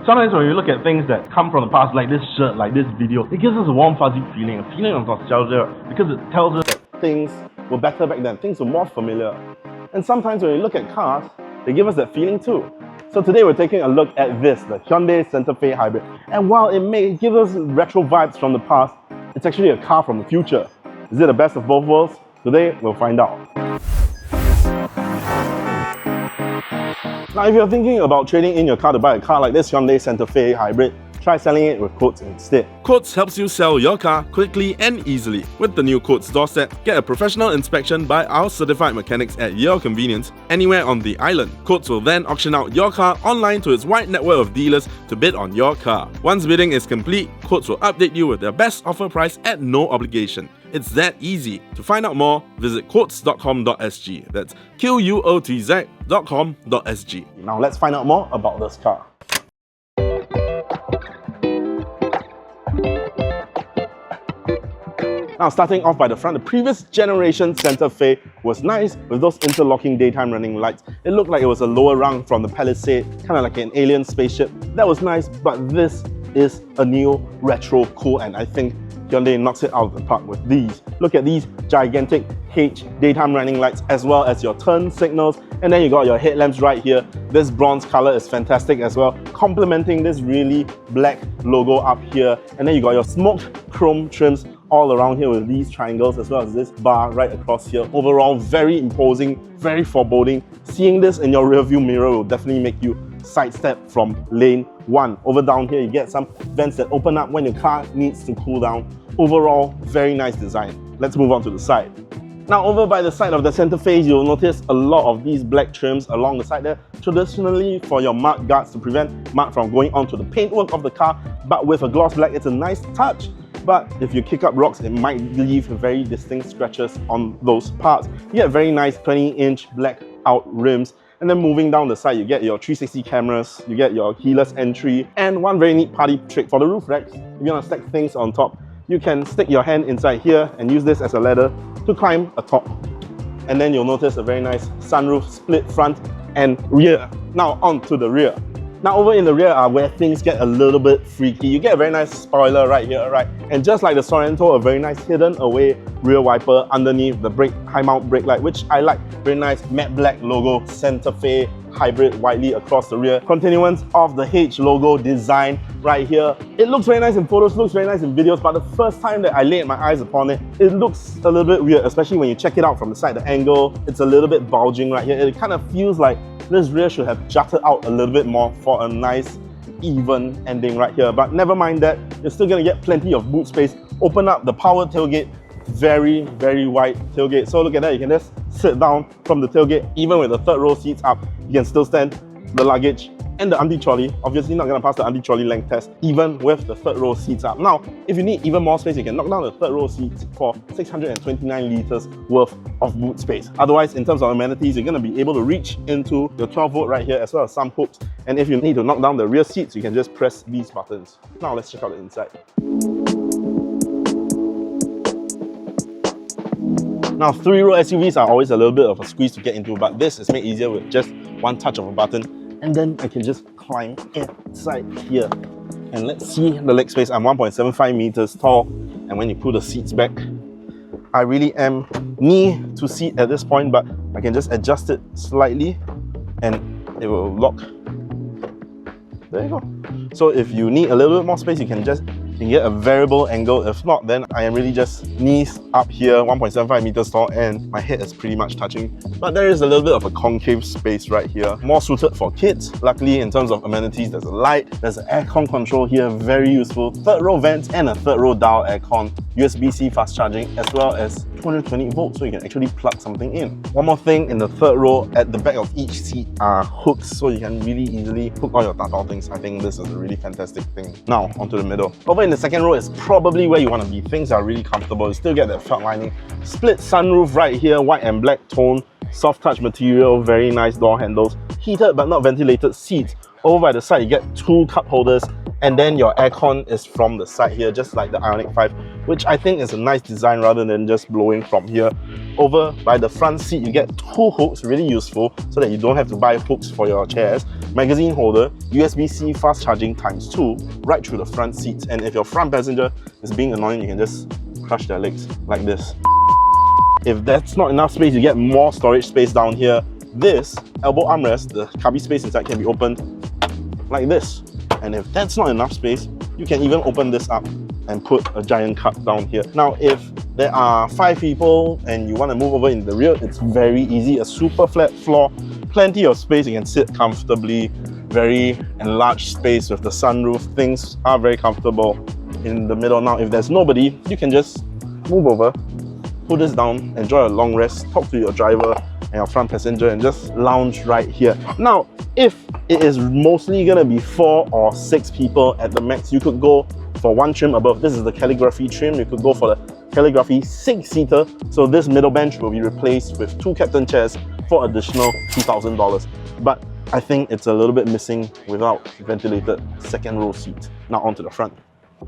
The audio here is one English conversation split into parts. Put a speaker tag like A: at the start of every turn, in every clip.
A: Sometimes when you look at things that come from the past, like this shirt, like this video, it gives us a warm fuzzy feeling, a feeling of nostalgia, because it tells us that things were better back then, things were more familiar. And sometimes when you look at cars, they give us that feeling too. So today we're taking a look at this, the Hyundai Santa Fe Hybrid. And while it may give us retro vibes from the past, it's actually a car from the future. Is it the best of both worlds? Today we'll find out. Now, if you're thinking about trading in your car to buy a car like this Hyundai Santa Fe Hybrid, try selling it with Quotes instead.
B: Quotes helps you sell your car quickly and easily. With the new Quotes doorstep, get a professional inspection by our certified mechanics at your convenience anywhere on the island. Quotes will then auction out your car online to its wide network of dealers to bid on your car. Once bidding is complete, Quotes will update you with their best offer price at no obligation. It's that easy. To find out more, visit quotes.com.sg. That's QUOTZ.com.sg.
A: Now let's find out more about this car. Now, starting off by the front, the previous generation Santa Fe was nice with those interlocking daytime running lights. It looked like it was a lower rung from the Palisade, kind of like an alien spaceship. That was nice, but this is a new retro cool, and I think Hyundai knocks it out of the park with these. Look at these gigantic H daytime running lights, as well as your turn signals, and then you got your headlamps right here. This bronze color is fantastic as well, complementing this really black logo up here. And then you got your smoked chrome trims all around here with these triangles, as well as this bar right across here. Overall, very imposing, very foreboding. Seeing this in your rearview mirror will definitely make you sidestep from lane 1. Over down here, you get some vents that open up when your car needs to cool down. Overall, very nice design. Let's move on to the side. Now, over by the side of the Santa Fe, you'll notice a lot of these black trims along the side there, traditionally for your mud guards to prevent mud from going onto the paintwork of the car. But with a gloss black, it's a nice touch. But if you kick up rocks, it might leave very distinct scratches on those parts. You get very nice 20-inch black out rims. And then moving down the side, you get your 360 cameras, you get your keyless entry, and one very neat party trick for the roof racks. If you want to stack things on top, you can stick your hand inside here and use this as a ladder to climb atop. And then you'll notice a very nice sunroof, split front and rear. Now on to the rear. Now over in the rear are where things get a little bit freaky. You get a very nice spoiler right here, right? And just like the Sorento, a very nice hidden away rear wiper underneath the brake, high mount brake light, which I like. Very nice matte black logo, Santa Fe Hybrid widely across the rear. Continuance of the H logo design right here. It looks very nice in photos, looks very nice in videos, but the first time that I laid my eyes upon it, it looks a little bit weird, especially when you check it out from the side. The angle, it's a little bit bulging right here. It kind of feels like this rear should have jutted out a little bit more for a nice even ending right here. But never mind that, you're still gonna get plenty of boot space. Open up the power tailgate, very, very wide tailgate. So look at that, you can just sit down from the tailgate. Even with the third row seats up, you can still stand the luggage and the anti-trolley. Obviously not gonna pass the anti-trolley length test, even with the third row seats up. Now, if you need even more space, you can knock down the third row seats for 629 litres worth of boot space. Otherwise, in terms of amenities, you're gonna be able to reach into your 12 volt right here, as well as some hooks. And if you need to knock down the rear seats, you can just press these buttons. Now let's check out the inside. Now, 3-row SUVs are always a little bit of a squeeze to get into, but this is made easier with just one touch of a button. And then I can just climb inside here. And let's see the leg space. I'm 1.75 meters tall. And when you pull the seats back, I really am knee to seat at this point, but I can just adjust it slightly and it will lock. There you go. So if you need a little bit more space, you can get a variable angle. If not, then I am really just knees up here, 1.75 meters tall, and my head is pretty much touching. But there is a little bit of a concave space right here, more suited for kids. Luckily, in terms of amenities, there's a light, there's an aircon control here, very useful. Third row vents and a third row dial aircon, USB-C fast charging, as well as 220 volts, so you can actually plug something in. One more thing, in the third row, at the back of each seat are hooks, so you can really easily hook all your tatao things. I think this is a really fantastic thing. Now, onto the middle. Over in the second row is probably where you want to be. Things are really comfortable. You still get that felt lining. Split sunroof right here, white and black tone, soft touch material, very nice door handles. Heated but not ventilated seats. Over by the side, you get 2 cup holders And then your aircon is from the side here, just like the Ioniq 5, which I think is a nice design rather than just blowing from here. Over by the front seat, you get two hooks, really useful, so that you don't have to buy hooks for your chairs. Magazine holder, USB-C fast charging ×2, right through the front seats. And if your front passenger is being annoying, you can just crush their legs like this. If that's not enough space, you get more storage space down here. This elbow armrest, the cubby space inside can be opened like this. And if that's not enough space, you can even open this up and put a giant cup down here. Now, if there are 5 people and you want to move over in the rear, it's very easy. A super flat floor, plenty of space, you can sit comfortably, very enlarged space with the sunroof. Things are very comfortable in the middle. Now, if there's nobody, you can just move over, put this down, enjoy a long rest, talk to your driver and your front passenger and just lounge right here. Now, if it is mostly gonna be 4 or 6 people at the max, you could go for one trim above. This is the Calligraphy trim. You could go for the Calligraphy 6-seater. So this middle bench will be replaced with 2 captain chairs for additional $2,000. But I think it's a little bit missing without ventilated second row seat. Now onto the front.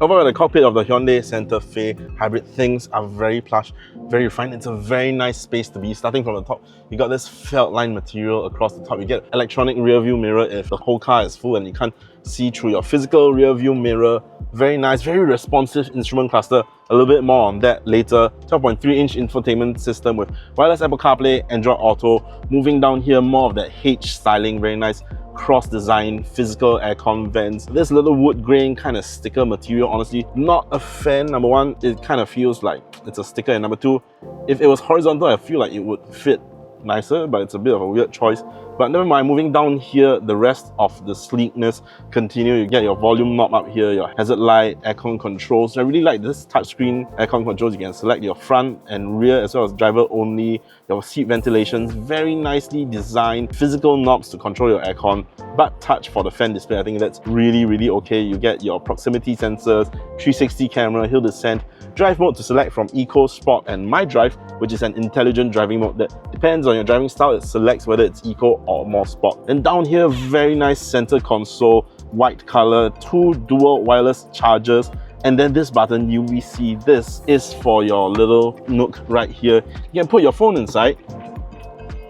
A: Over at the cockpit of the Hyundai Santa Fe Hybrid, things are very plush, very refined. It's a very nice space to be. Starting from the top, you got this felt line material across the top. You get electronic rear view mirror if the whole car is full and you can't see through your physical rear view mirror. Very nice, very responsive instrument cluster. A little bit more on that later. 12.3-inch infotainment system with wireless Apple CarPlay, Android Auto. Moving down here, more of that H styling, very nice cross design, physical aircon vents. This little wood grain kind of sticker material, honestly, not a fan. Number one, it kind of feels like it's a sticker, and number two, if it was horizontal, I feel like it would fit nicer, but it's a bit of a weird choice. But never mind, moving down here, the rest of the sleekness continue. You get your volume knob up here, your hazard light, aircon controls. I really like this touchscreen aircon controls. You can select your front and rear as well as driver only, your seat ventilations, very nicely designed, physical knobs to control your aircon, but touch for the fan display. I think that's really, really okay. You get your proximity sensors, 360 camera, hill descent, drive mode to select from Eco, Sport and My Drive, which is an intelligent driving mode that depends on your driving style. It selects whether it's Eco or more Sport. And down here, very nice center console, white color, 2 dual wireless chargers, and then this button UVC. This is for your little nook right here. You can put your phone inside,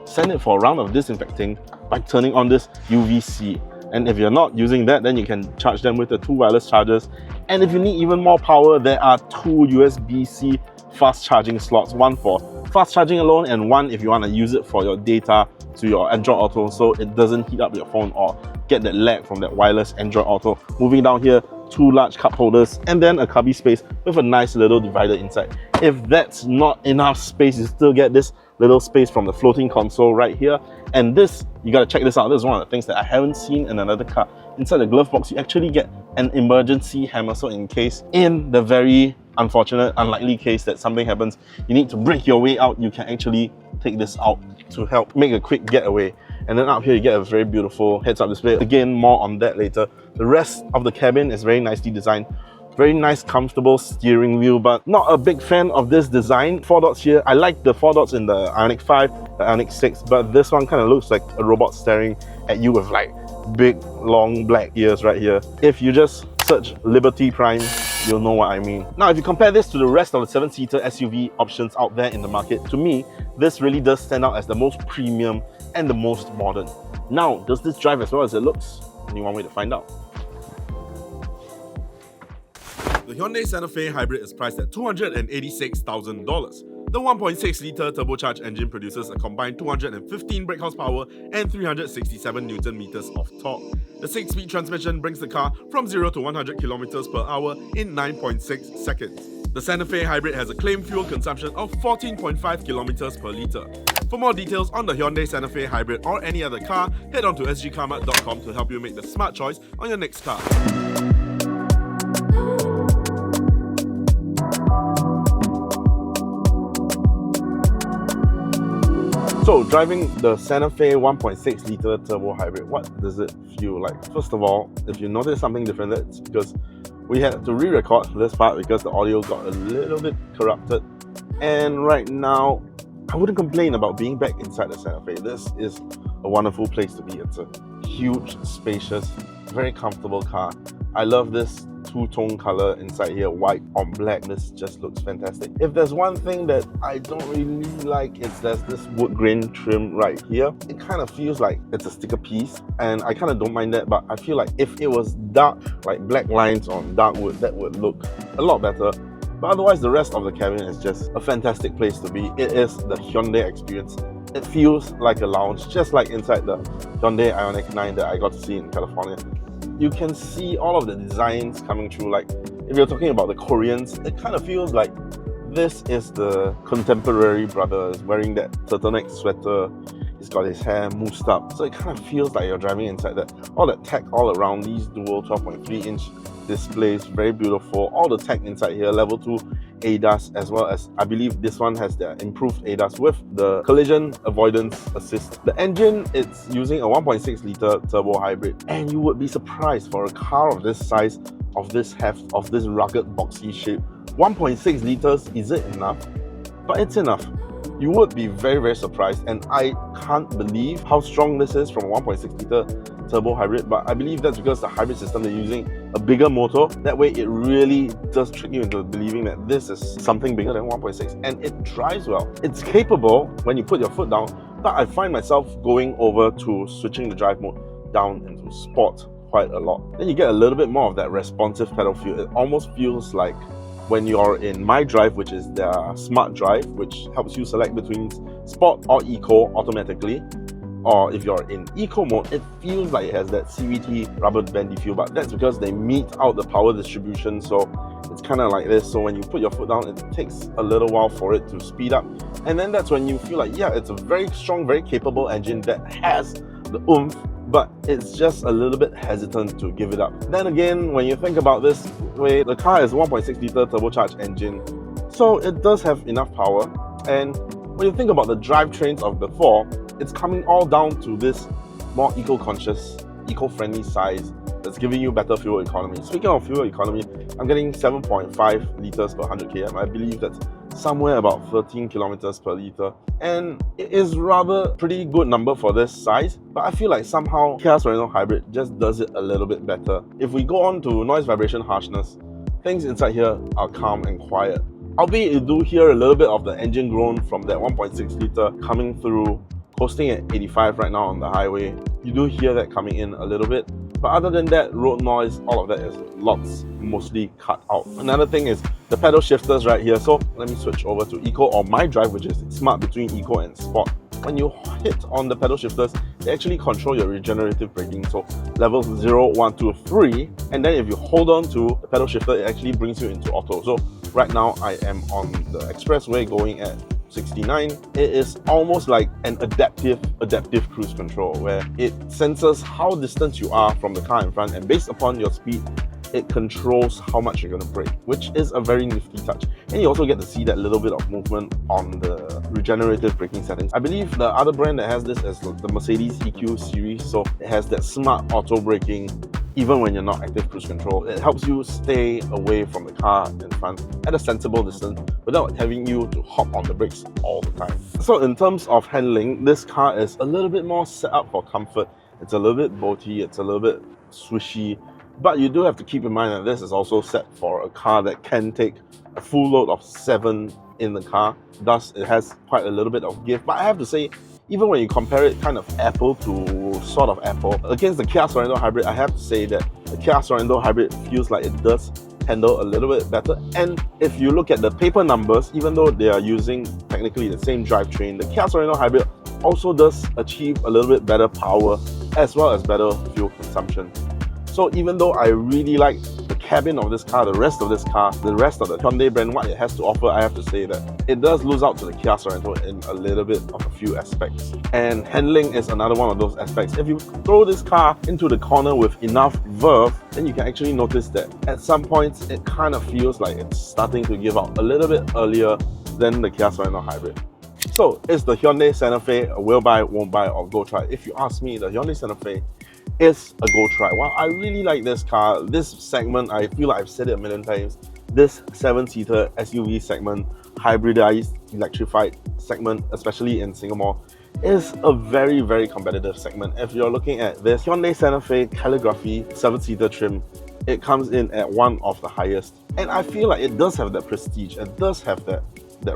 A: send it for a round of disinfecting by turning on this UVC. And if you're not using that, then you can charge them with the 2 wireless chargers. And if you need even more power, there are 2 USB-C fast charging slots, one for fast charging alone and one if you want to use it for your data to your Android Auto, so it doesn't heat up your phone or get that lag from that wireless Android Auto. Moving down here, 2 large cup holders and then a cubby space with a nice little divider inside. If that's not enough space, you still get this little space from the floating console right here. And this, you gotta check this out. This is one of the things that I haven't seen in another car. Inside the glove box, you actually get an emergency hammer. So in case, in the very unfortunate, unlikely case that something happens, you need to break your way out, you can actually take this out to help make a quick getaway. And then up here, you get a very beautiful heads-up display. Again, more on that later. The rest of the cabin is very nicely designed. Very nice, comfortable steering wheel, but not a big fan of this design. 4 dots here. I like the 4 dots in the Ioniq 5, the Ioniq 6, but this one kind of looks like a robot staring at you with like big, long black ears right here. If you just search Liberty Prime, you'll know what I mean. Now, if you compare this to the rest of the 7-seater SUV options out there in the market, to me, this really does stand out as the most premium and the most modern. Now, does this drive as well as it looks? Only one way to find out.
B: The Hyundai Santa Fe Hybrid is priced at $286,000. The 1.6-litre turbocharged engine produces a combined 215 brake horsepower and 367 Nm of torque. The 6-speed transmission brings the car from 0 to 100 km per hour in 9.6 seconds. The Santa Fe Hybrid has a claimed fuel consumption of 14.5 km per litre. For more details on the Hyundai Santa Fe Hybrid or any other car, head on to Sgcarmart.com to help you make the smart choice on your next car.
A: So, driving the Santa Fe 1.6-litre turbo hybrid, what does it feel like? First of all, if you notice something different, that's because we had to re-record this part because the audio got a little bit corrupted. And right now, I wouldn't complain about being back inside the Santa Fe. This is a wonderful place to be. It's a huge, spacious, very comfortable car. I love this two-tone color inside here, white on black. This just looks fantastic. If there's one thing that I don't really like, it's there's this wood grain trim right here. It kind of feels like it's a sticker piece, and I kind of don't mind that, but I feel like if it was dark, like black lines on dark wood, that would look a lot better. But otherwise, the rest of the cabin is just a fantastic place to be. It is the Hyundai experience. It feels like a lounge, just like inside the Hyundai Ioniq 9 that I got to see in California. You can see all of the designs coming through. Like, if you're talking about the Koreans, it kind of feels like this is the contemporary brother is wearing that turtleneck sweater. He's got his hair moosed up, so it kind of feels like you're driving inside that. All that tech all around, these dual 12.3-inch displays, very beautiful. All the tech inside here, level 2 ADAS, as well as I believe this one has the improved ADAS with the collision avoidance assist. The engine, it's using a 1.6 litre turbo hybrid, and you would be surprised for a car of this size, of this heft, of this rugged boxy shape. 1.6 litres, is it enough? But it's enough. You would be very, very surprised, and I can't believe how strong this is from a 1.6 litre turbo hybrid, but I believe that's because the hybrid system, they're using a bigger motor. That way it really does trick you into believing that this is something bigger than 1.6, and it drives well. It's capable when you put your foot down, but I find myself going over to switching the drive mode down into sport quite a lot. Then you get a little bit more of that responsive pedal feel. It almost feels like when you're in My Drive, which is their smart drive, which helps you select between sport or eco automatically. Or if you're in eco mode, it feels like it has that CVT rubber bandy feel, but that's because they meet out the power distribution, so it's kind of like this. So when you put your foot down, it takes a little while for it to speed up, and then that's when you feel like, yeah, it's a very strong, very capable engine that has the oomph, but it's just a little bit hesitant to give it up. Then again, when you think about this way, the car is a 1.6 litre turbocharged engine, so it does have enough power. And when you think about the drivetrains of before, it's coming all down to this more eco-conscious, eco-friendly size that's giving you better fuel economy. Speaking of fuel economy, I'm getting 7.5 litres per 100 km. I believe that's somewhere about 13 kilometers per litre, and it is rather pretty good number for this size, but I feel like somehow Kia Sorento Hybrid just does it a little bit better. If we go on to noise, vibration, harshness, things inside here are calm and quiet. Albeit you do hear a little bit of the engine groan from that 1.6 litre coming through, coasting at 85 right now on the highway. You do hear that coming in a little bit, but other than that, road noise, all of that is lots mostly cut out. Another thing is the pedal shifters right here. So let me switch over to eco or My Drive, which is smart between eco and sport. When you hit on the pedal shifters, they actually control your regenerative braking. So levels 0, 1, 2, 3, and then if you hold on to the pedal shifter, it actually brings you into auto. So right now I am on the expressway going at 69. It is almost like an adaptive cruise control, where it senses how distant you are from the car in front, and based upon your speed, it controls how much you're going to brake, which is a very nifty touch. And you also get to see that little bit of movement on the regenerative braking settings. I believe the other brand that has this is the Mercedes EQ series, so it has that smart auto braking even when you're not active cruise control. It helps you stay away from the car in front at a sensible distance without having you to hop on the brakes all the time. So in terms of handling, this car is a little bit more set up for comfort. It's a little bit boaty, it's a little bit swishy, but you do have to keep in mind that this is also set for a car that can take a full load of 7 in the car. Thus, it has quite a little bit of give. But I have to say, even when you compare it kind of apple to sort of apple, against the Kia Sorento Hybrid, I have to say that the Kia Sorento Hybrid feels like it does handle a little bit better. And if you look at the paper numbers, even though they are using technically the same drivetrain, the Kia Sorento Hybrid also does achieve a little bit better power as well as better fuel consumption. So even though I really like the cabin of this car, the rest of this car, the rest of the Hyundai brand, what it has to offer, I have to say that it does lose out to the Kia Sorento in a little bit of a few aspects. And handling is another one of those aspects. If you throw this car into the corner with enough verve, then you can actually notice that at some points it kind of feels like it's starting to give out a little bit earlier than the Kia Sorento Hybrid. So is the Hyundai Santa Fe a will buy, won't buy, or go try? If you ask me, the Hyundai Santa Fe is a go try. Well, I really like this car. This segment, I feel like I've said it a million times, this 7-seater SUV segment, hybridized, electrified segment, especially in Singapore, is a very, very competitive segment. If you're looking at this Hyundai Santa Fe Calligraphy 7-seater trim, it comes in at one of the highest. And I feel like it does have that prestige. It does have that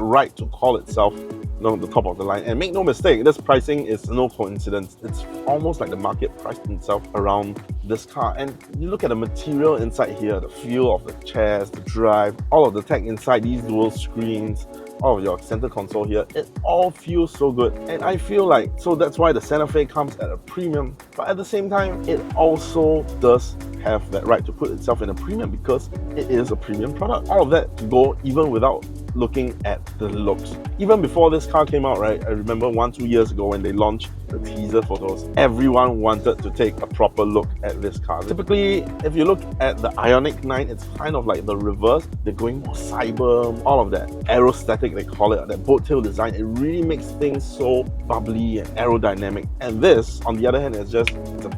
A: right to call itself, the top of the line. And make no mistake, this pricing is no coincidence. It's almost like the market priced itself around this car. And you look at the material inside here, the feel of the chairs, the drive, all of the tech inside, these dual screens, all of your center console here, it all feels so good. And I feel like, so that's why the Santa Fe comes at a premium, but at the same time, it also does have that right to put itself in a premium because it is a premium product. All of that to go even without looking at the looks. Even before this car came out, right, I remember 1-2 years ago when they launched the teaser photos, everyone wanted to take a proper look at this car. Typically, if you look at the Ioniq 9, it's kind of like the reverse. They're going more cyber, all of that aerostatic, they call it, that boat tail design. It really makes things so bubbly and aerodynamic. And this, on the other hand, it's a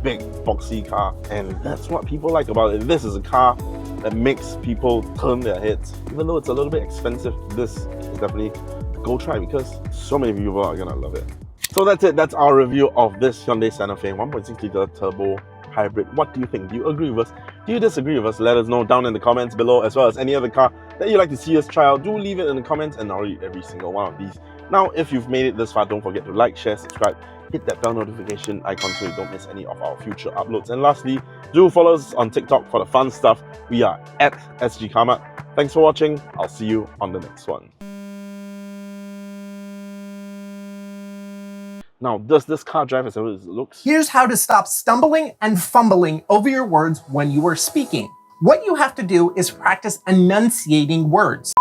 A: big, boxy car. And that's what people like about it. This is a car that makes people turn their heads. Even though it's a little bit expensive, this is definitely a go try because so many people are gonna love it. So that's it. That's our review of this Hyundai Santa Fe 1.6 litre turbo hybrid. What do you think? Do you agree with us? Do you disagree with us? Let us know down in the comments below, as well as any other car that you'd like to see us try out. Do leave it in the comments and I'll read every single one of these. Now, if you've made it this far, don't forget to like, share, subscribe, hit that bell notification icon so you don't miss any of our future uploads. And lastly, do follow us on TikTok for the fun stuff. We are at Sgcarmart. Thanks for watching. I'll see you on the next one. Now, does this car drive as well as it looks?
C: Here's how to stop stumbling and fumbling over your words when you are speaking. What you have to do is practice enunciating words.